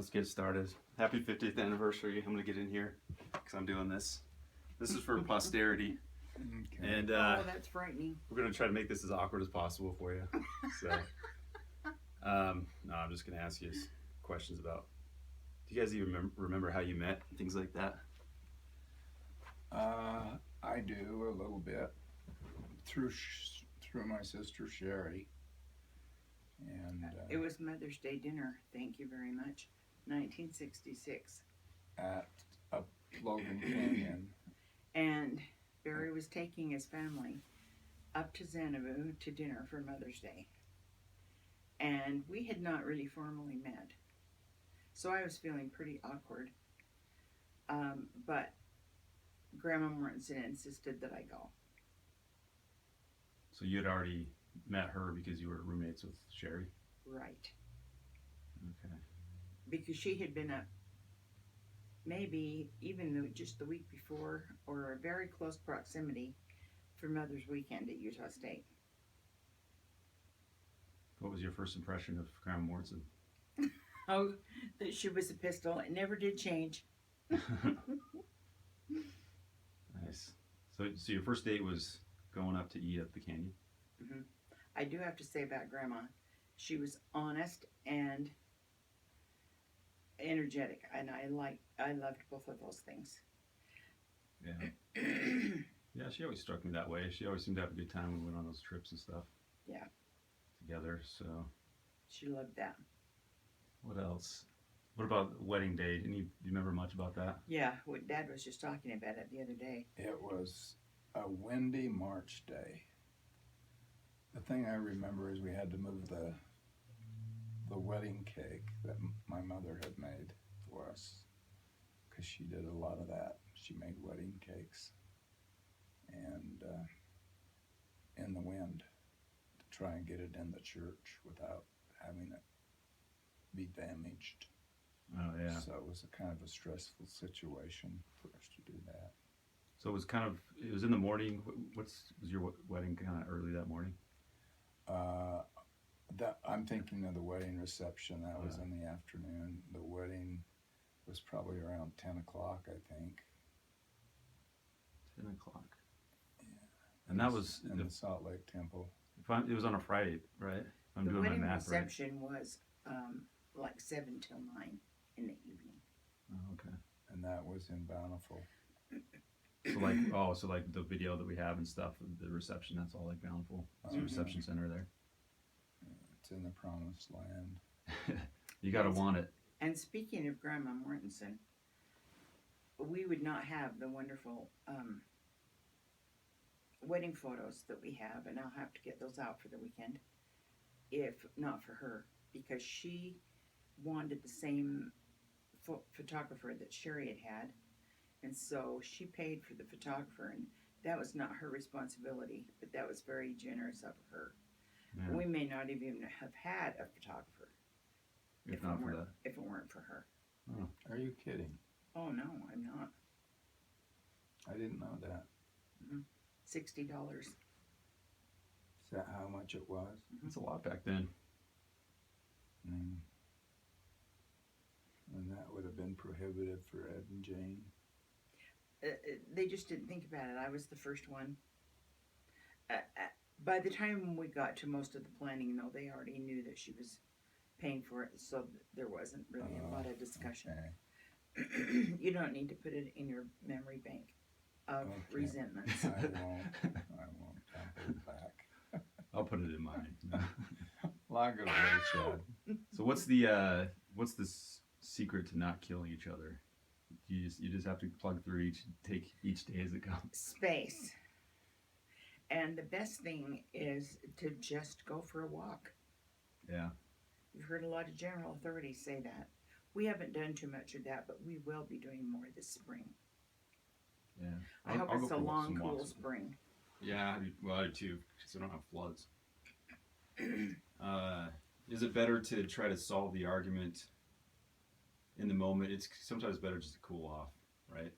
Let's get started. Happy 50th anniversary. I'm gonna get in here because I'm doing this. This is for posterity, Okay. and Oh, that's frightening. we're gonna try to make this as awkward as possible for you. So, no, I'm just gonna ask you questions about. Do you guys even remember how you met? Things like that. I do a little bit through my sister Sherry, and It was Mother's Day dinner. Thank you very much. 1966. at up Logan Canyon. And Barry was taking his family up to Xanadu to dinner for Mother's Day. And we had not really formally met. So I was feeling pretty awkward. But Grandma Mortensen insisted that I go. So you had already met her because you were roommates with Sherry. Right. Okay. Because she had been up maybe even just the week before or a very close proximity for Mother's Weekend at Utah State. What was your first impression of Grandma Mortensen? Oh, that she was a pistol. It never did change. Nice. So your first date was going up to eat at the canyon. Mm-hmm. I do have to say about Grandma, she was honest and energetic, and I loved both of those things. Yeah. Yeah, she always struck me that way. She always seemed to have a good time when we went on those trips and stuff. Yeah. Together, so. She loved that. What else? What about wedding day? Do you remember much about that? Yeah, what Dad was just talking about it the other day. It was a windy March day. The thing I remember is we had to move the wedding cake that my mother had made for us, because she did a lot of that. She made wedding cakes, and in the wind, to try and get it in the church without having it be damaged. Oh yeah. So it was a kind of a stressful situation for us to do that. So it was in the morning. Was your wedding kind of early that morning? That I'm thinking of the wedding reception. That was in the afternoon. The wedding was probably around 10 o'clock, I think. 10 o'clock. Yeah. And that was in the Salt Lake Temple. It was on a Friday, right? I'm the doing wedding my math right. reception was like 7 till 9 in the evening. Oh, okay. And that was in Bountiful. So like the video that we have and stuff, the reception, that's all like Bountiful. It's a reception center there. It's in the Promised Land. You gotta want it. And speaking of Grandma Mortensen, we would not have the wonderful wedding photos that we have, and I'll have to get those out for the weekend, if not for her, because she wanted the same photographer that Sherry had, and so she paid for the photographer, and that was not her responsibility, but that was very generous of her. Yeah. We may not even have had a photographer if it weren't for her. Oh. Are you kidding? Oh no, I'm not. I didn't know that. $60. Is that how much it was? It's a lot back then. Mm. And that would have been prohibitive for Ed and Jane. They just didn't think about it. I was the first one. By the time we got to most of the planning, though, they already knew that she was paying for it, so there wasn't really a lot of discussion. Okay. You don't need to put it in your memory bank of resentments. I won't. I'll put it back. I'll put it in mine. Lock it away, Chad. So what's the secret to not killing each other? You just have to plug through take each day as it comes. Space. And the best thing is to just go for a walk. Yeah. You've heard a lot of general authorities say that. We haven't done too much of that, but we will be doing more this spring. Yeah. I hope it's a long, cool spring. Yeah, I do too, because we don't have floods. Is it better to try to solve the argument in the moment? It's sometimes better just to cool off, right?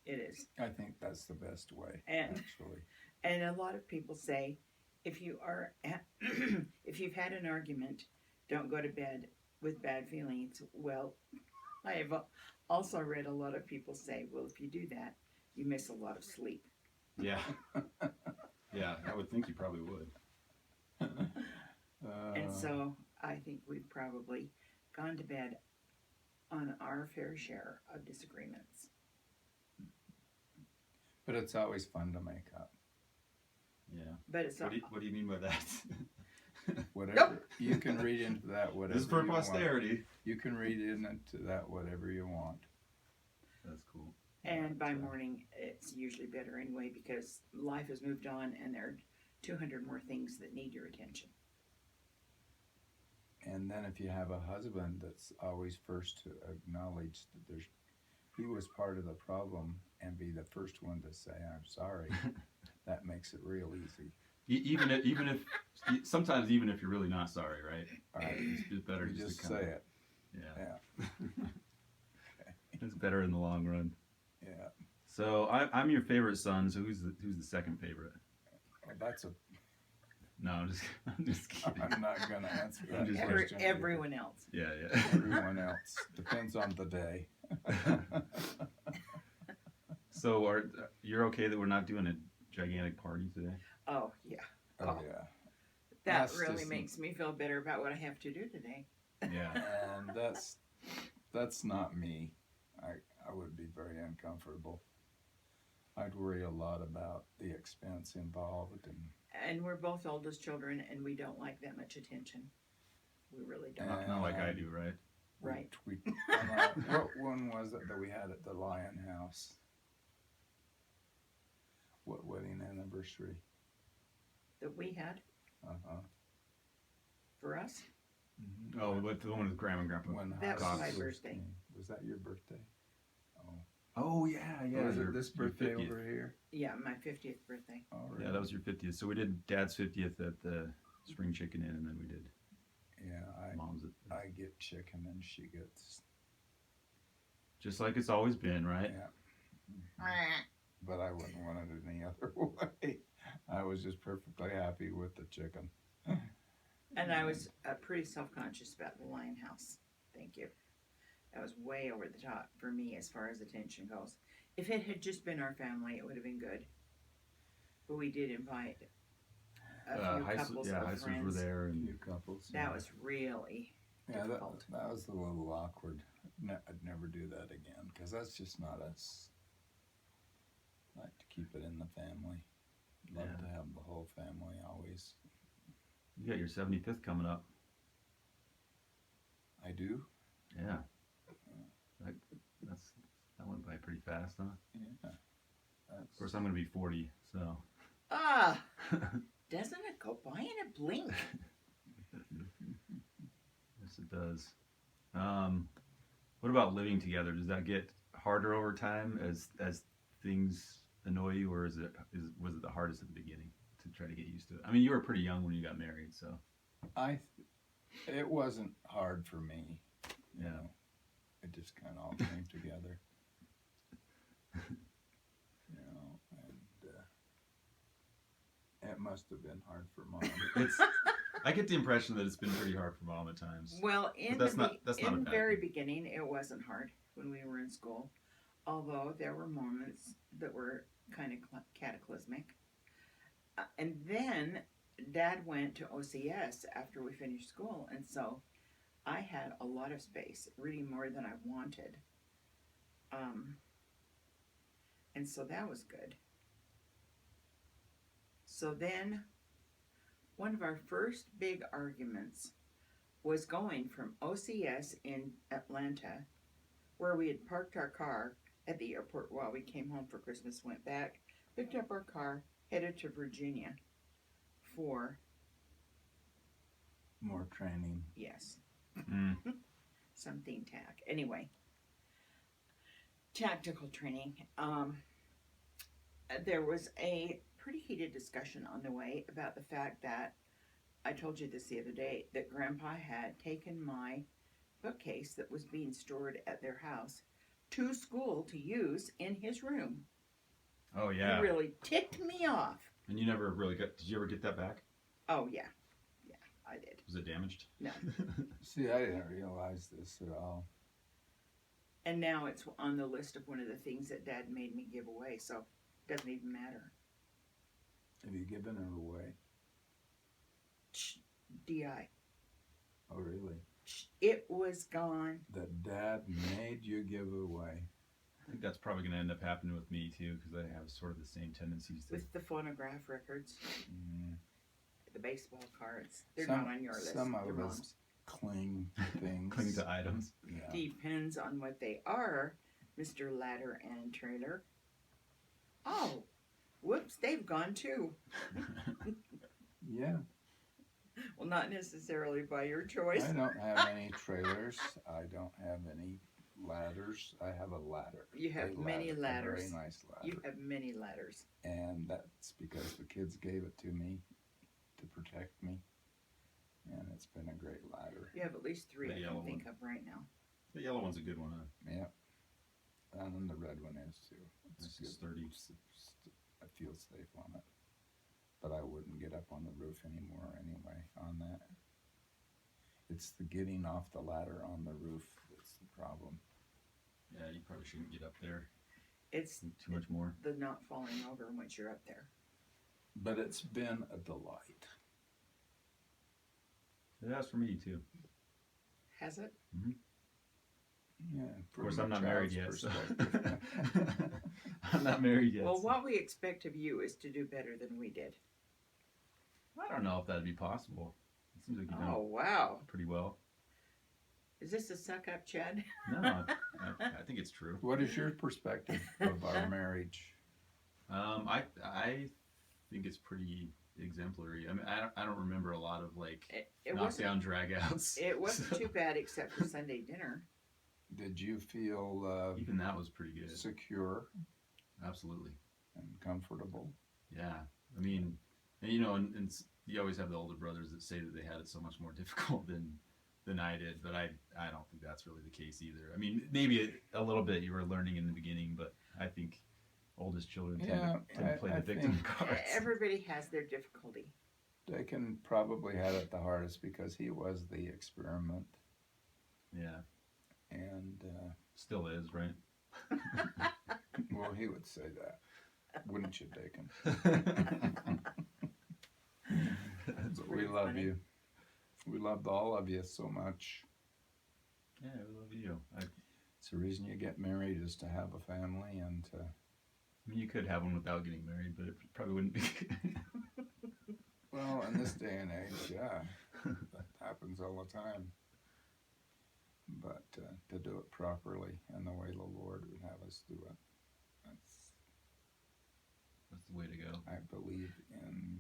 It is. I think that's the best way, And actually. And a lot of people say, if you've had an argument, don't go to bed with bad feelings. Well, I have also read a lot of people say, well, if you do that, you miss a lot of sleep. Yeah. Yeah, I would think you probably would. And so I think we've probably gone to bed on our fair share of disagreements. But it's always fun to make up. Yeah. But it's What do you mean by that? Whatever you can read into that, whatever This is for you want. posterity. You can read into that whatever you want. That's cool. and by morning it's usually better anyway because life has moved on and there are 200 more things that need your attention. And then if you have a husband that's always first to acknowledge that he was part of the problem and be the first one to say I'm sorry, that makes it real easy. Even if sometimes even if you're really not sorry, right? Right. It's just better You just just to say kinda, it. Yeah. Yeah. It's better in the long run. Yeah. So I'm your favorite son. So who's the second favorite? Well, that's a. No, I'm just kidding. I'm not gonna answer that I'm just question. Everyone else. Yeah. Everyone else depends on the day. So you're okay that we're not doing a gigantic party today? Oh yeah, Oh yeah. that That's really just- makes me feel better about what I have to do today. Yeah. And that's not me. I would be very uncomfortable. I'd worry a lot about the expense involved And we're both oldest children and we don't like that much attention. We really don't. Not like I do, right? Right. What one was it that we had at the Lion House? What wedding anniversary? That we had Uh-huh. for us. Oh, but the one with Grandma and Grandpa. When That was Haas my first birthday. came. Was that your birthday? Oh. Oh yeah. Or was your- it this your birthday 50th. over here? Yeah, my 50th birthday. Oh, Yeah, that was your 50th. So we did Dad's 50th at the Spring Chicken Inn, and then we did Yeah, Mom's. I get chicken and she gets. Just like it's always been, right? Yeah. But I wouldn't want it any other way. I was just perfectly happy with the chicken. And I was pretty self-conscious about the Lion House. Thank you. That was way over the top for me as far as attention goes. If it had just been our family, it would have been good. But we did invite a few couples high of schoolers friends. were there, and Few couples. That was really Yeah, difficult. that was a little awkward. I'd never do that again because that's just not us. I like to keep it in the family. Love Yeah. to have the whole family always. you got your 75th coming up. I do. Yeah. That went by pretty fast, huh? Yeah. Of course, I'm gonna be 40, so. doesn't it go by in a blink? Yes, it does. What about living together? Does that get harder over time as things annoy you, or was it the hardest at the beginning to try to get used to it? I mean, you were pretty young when you got married, so. It wasn't hard for me. You Yeah. know. It just kind of all came together. You know, and it must have been hard for Mom. I get the impression that it's been pretty hard for Mom at times. Well, in that's the, not- that's not a in bad very thing. beginning, it wasn't hard when we were in school. Although there were moments that were kind of cataclysmic. And then Dad went to OCS after we finished school, and so I had a lot of space, really more than I wanted. And so that was good. So then, one of our first big arguments was going from OCS in Atlanta, where we had parked our car at the airport while we came home for Christmas, went back, picked up our car, headed to Virginia for, More training. yes, Mm. something tac. Anyway, tactical training. There was a pretty heated discussion on the way about the fact that, I told you this the other day, that Grandpa had taken my bookcase that was being stored at their house to school to use in his room. Oh yeah. It really ticked me off. And you never really did you ever get that back? Oh yeah, I did. Was it damaged? No. See, I didn't realize this at all. And now it's on the list of one of the things that Dad made me give away, so it doesn't even matter. Have you given it away? DI. Oh, really? It was gone. That Dad made you give away. I think that's probably going to end up happening with me too, because I have sort of the same tendencies to. With the phonograph records, Mm. the baseball cards. They're Some- not on your list. some They're of us- Mom's. Cling to things. Cling to items. Yeah. Depends on what they are, Mr. Ladder and Trailer. Oh, whoops, they've gone too. Yeah. Well, not necessarily by your choice. I don't have any trailers. I don't have any ladders. I have a ladder. You have A many ladder, ladders. A very nice ladder. You have many ladders. And that's because the kids gave it to me to protect me. And it's been a great ladder. You have at least 3 The I yellow can think of right now. The yellow one's a good one. Yep. And then the red one is too. It's good. sturdy. I feel safe on it. But I wouldn't get up on the roof anymore anyway on that. It's the getting off the ladder on the roof that's the problem. Yeah, you probably shouldn't get up there. It's Too much more. the not falling over once you're up there. But it's been a delight. It has for me too. Has it? Yeah. Of course, I'm not married yet. So. Perspective. I'm not married yet. Well, so- what we expect of you is to do better than we did. I don't know if that'd be possible. It seems like you've done Oh, wow. pretty well. Is this a suck up, Chad? No, I think it's true. What is your perspective of our marriage? I think it's pretty exemplary. I mean, I don't remember a lot of like It wasn't. knockdown dragouts. It wasn't So, too bad except for Sunday dinner. Did you feel Even that was pretty good. secure Absolutely. and comfortable? Yeah. I mean, and you know, and you always have the older brothers that say that they had it so much more difficult than I did, but I don't think that's really the case either. I mean, maybe a little bit you were learning in the beginning, but I think oldest children tend to play I the victim think cards. Everybody has their difficulty. Dakin probably had it the hardest because he was the experiment, Yeah. and Still is, right? well, he would say that, wouldn't you, Dakin? That's But we pretty love funny. you. We loved all of you so much. Yeah, we love you. I It's the reason you get married is to have a family and to. mean, you could have one without getting married, but it probably wouldn't be. Well, in this day and age, yeah, that happens all the time. But to do it properly and the way the Lord would have us do it, That's the way to go. I believe in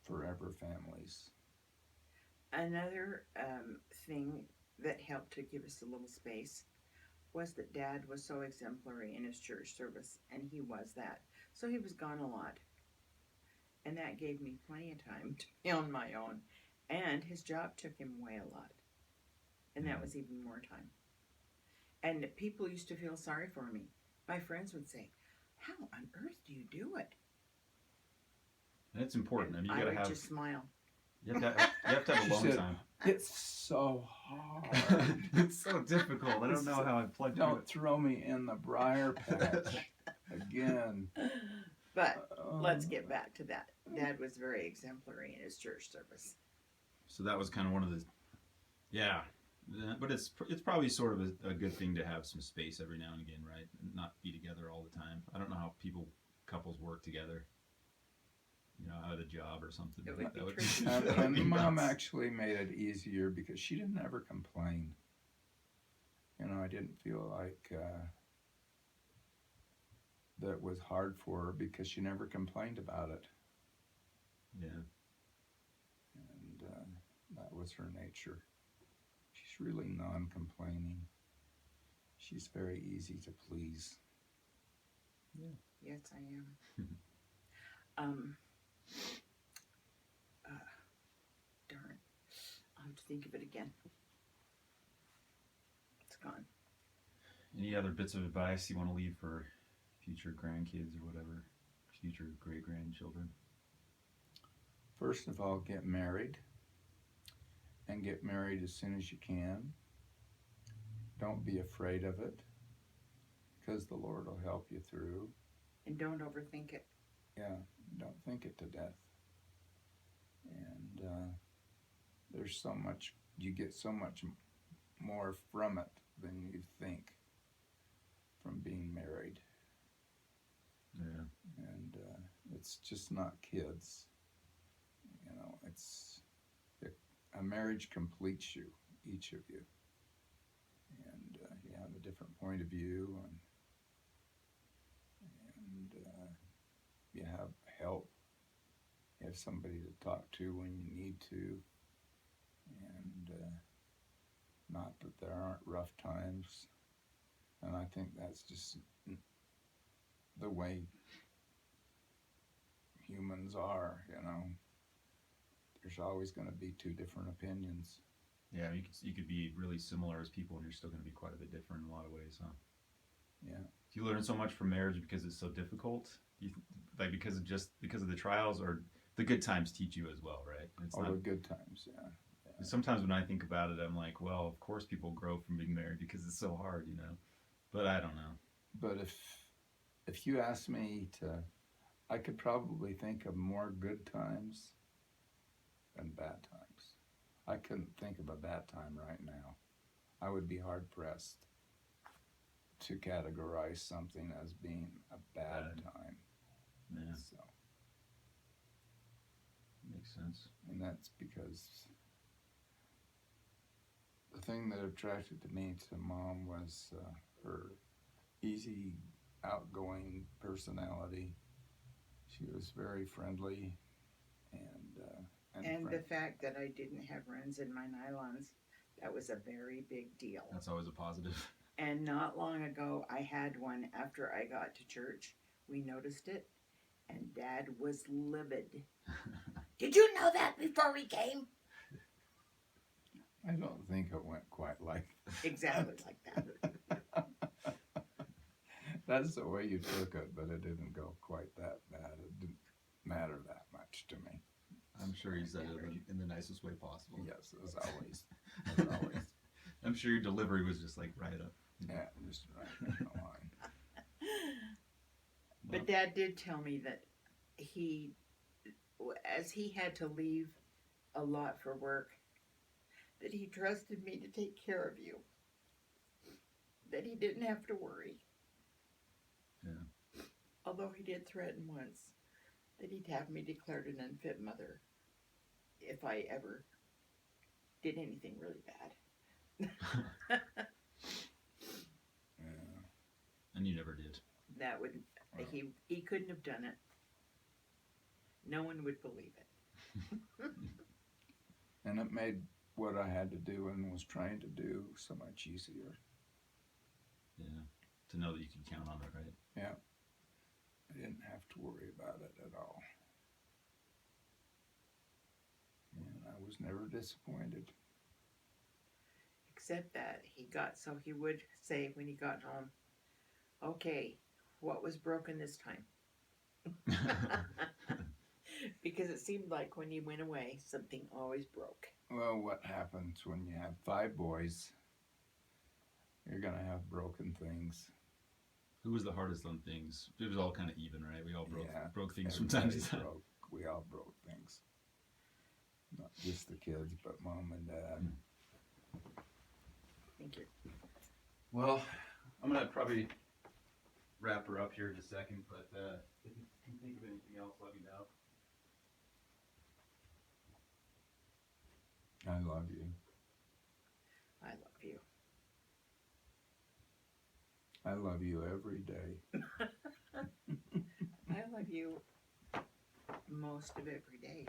forever families. Another thing that helped to give us a little space was that Dad was so exemplary in his church service, and he was that. So he was gone a lot. And that gave me plenty of time to be on my own. And his job took him away a lot. And that was even more time. And people used to feel sorry for me. My friends would say, "How on earth do you do it?" And it's important. I mean, you I gotta would have just smile. you have to have She alone said, time. It's so hard. It's so difficult. I don't know how I plugged through Don't it. throw me in the briar patch again. But let's Um, get back to that. Dad was very exemplary in his church service. So that was kind of one of the, yeah. But it's probably sort of a good thing to have some space every now and again, right? And not be together all the time. I don't know how couples work together. You know, out of the job or something. It would be That would tricky. And, that would and be Mom nuts. actually made it easier because she didn't ever complain. You know, I didn't feel like that was hard for her because she never complained about it. Yeah. And that was her nature. She's really non-complaining. She's very easy to please. Yes, I am. Darn. I'll have to think of it again. It's gone. Any other bits of advice you want to leave for future grandkids or whatever, future great grandchildren? First of all, get married and get married as soon as you can. Don't be afraid of it, because the Lord will help you through. And don't overthink it. Yeah, don't think it to death. And there's so much, you get so much more from it than you think from being married. Yeah. And it's just not kids. A marriage completes you, each of you. And you have a different point of view, and you have help. You have somebody to talk to when you need to. And not that there aren't rough times. And I think that's just the way humans are, There's always going to be two different opinions. Yeah, you could be really similar as people, and you're still going to be quite a bit different in a lot of ways, huh? Yeah. Do you learn so much from marriage because it's so difficult? Because of the trials, or the good times teach you as well, right? It's The good times, yeah. Sometimes when I think about it, I'm like, well, of course people grow from being married because it's so hard, But I don't know. But if you ask me I could probably think of more good times than bad times. I couldn't think of a bad time right now. I would be hard pressed to categorize something as being a bad time. Yeah, So, makes sense. and that's because the thing that attracted me to Mom was her easy, outgoing personality. She was very friendly, And the fact that I didn't have runs in my nylons, that was a very big deal. That's always a positive. And not long ago, I had one after I got to church. We noticed it, and Dad was livid. Did you know that before we came? I don't think it went quite like Exactly like that. That's the way you took it, but it didn't go quite that bad. It didn't matter that much to me. I'm sure you said it in the nicest way possible. Yes, as always. As always. I'm sure your delivery was just like right up. Yeah, just right in the line. But Dad did tell me that as he had to leave a lot for work, that he trusted me to take care of you. That he didn't have to worry. Yeah. Although he did threaten once that he'd have me declared an unfit mother if I ever did anything really bad. Yeah. And you never did. That would he couldn't have done it. No one would believe it. And it made what I had to do and was trying to do so much easier. Yeah. To know that you could count on it, right? Yeah. I didn't have to worry about it at all. And I was never disappointed. Except that he would say when he got home, okay, what was broken this time? Because it seemed like when you went away, something always broke. Well, what happens when you have 5 boys? You're going to have broken things. Who was the hardest on things? It was all kind of even, right? We all broke things from Everybody time to time. We all broke things. Not just the kids, but Mom and Dad. Thank you. Well, I'm gonna probably wrap her up here in a second, but if you can think of anything else, let me know. I love you. I love you. I love you every day. I love you most of every day.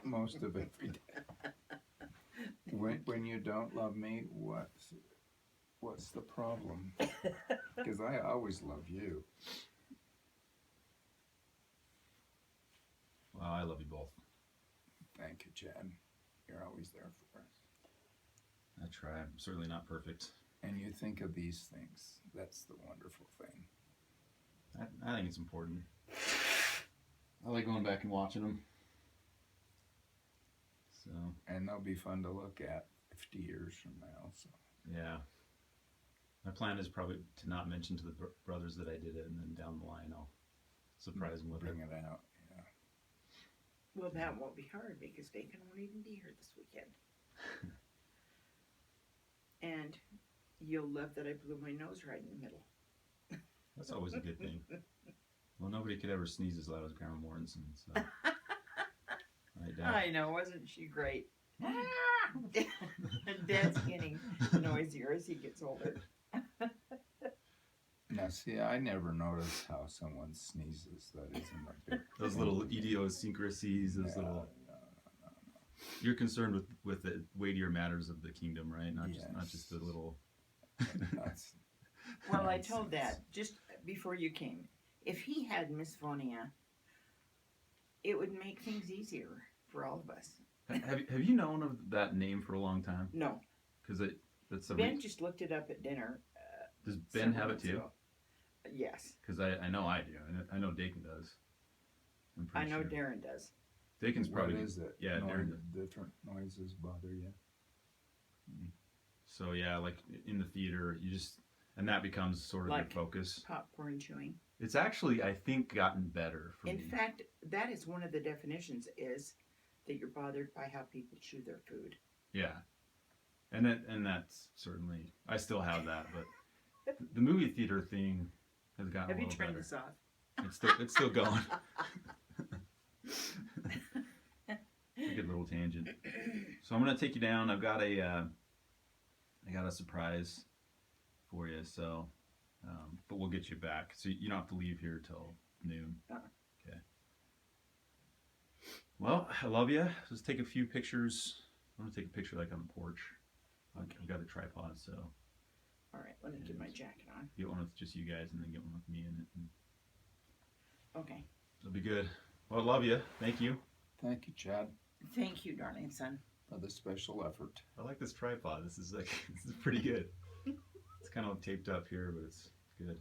Most of every day. When you don't love me, what's the problem? Because I always love you. Well, I love you both. Thank you, Chad. You're always there for us. I try. I'm certainly not perfect. And you think of these things. That's the wonderful thing. I think it's important. I like going back and watching them. So, So And they'll be fun to look at 50 years from now. So yeah, my plan is probably to not mention to the brothers that I did it, and then down the line I'll surprise them with bring it. it out. Yeah. Well, that won't be hard because Bacon won't even be here this weekend. And you'll love that I blew my nose right in the middle. That's always a good thing. Well, nobody could ever sneeze as loud as Grandma Mortensen. So. Right, Dad? I know, wasn't she great? Dad's getting noisier as he gets older. Now, see, I never notice how someone sneezes. That isn't a big. Those little idiosyncrasies, those Yeah, little. no. You're concerned with the weightier matters of the kingdom, right? Not just the Yes. little. That's Well, I nonsense. told Dad just before you came, if he had Misophonia, it would make things easier for all of us. Have you known of that name for a long time? No, Because that's the. Ben just looked it up at dinner. Does Ben have it several too? months ago. Yes, Because I know I do. I know Dakin does. I'm I pretty know sure. Darren does. Dakin's probably. What is it? Yeah, Different noises bother you. So yeah, like in the theater, and that becomes sort of Like your focus. Popcorn chewing. It's actually, I think, gotten better for In me. fact, that is one of the definitions is that you're bothered by how people chew their food. Yeah, and that's certainly, I still have that, but the movie theater thing has gotten Have a you little turned better. this off? It's still going. A good little tangent. So I'm gonna take you down. I got a surprise for you. So, but we'll get you back. So you don't have to leave here till noon. Okay. Well, I love you. Let's take a few pictures. I'm gonna take a picture like on the porch. I've got a tripod, so All right, let me get my jacket on. get one with just you guys, and then get one with me in it. And Okay. it'll be good. Well, I love you. Thank you. Thank you, Chad, Thank you, darling son. for the special effort. I like this tripod. This is pretty good. It's kind of taped up here, but it's good.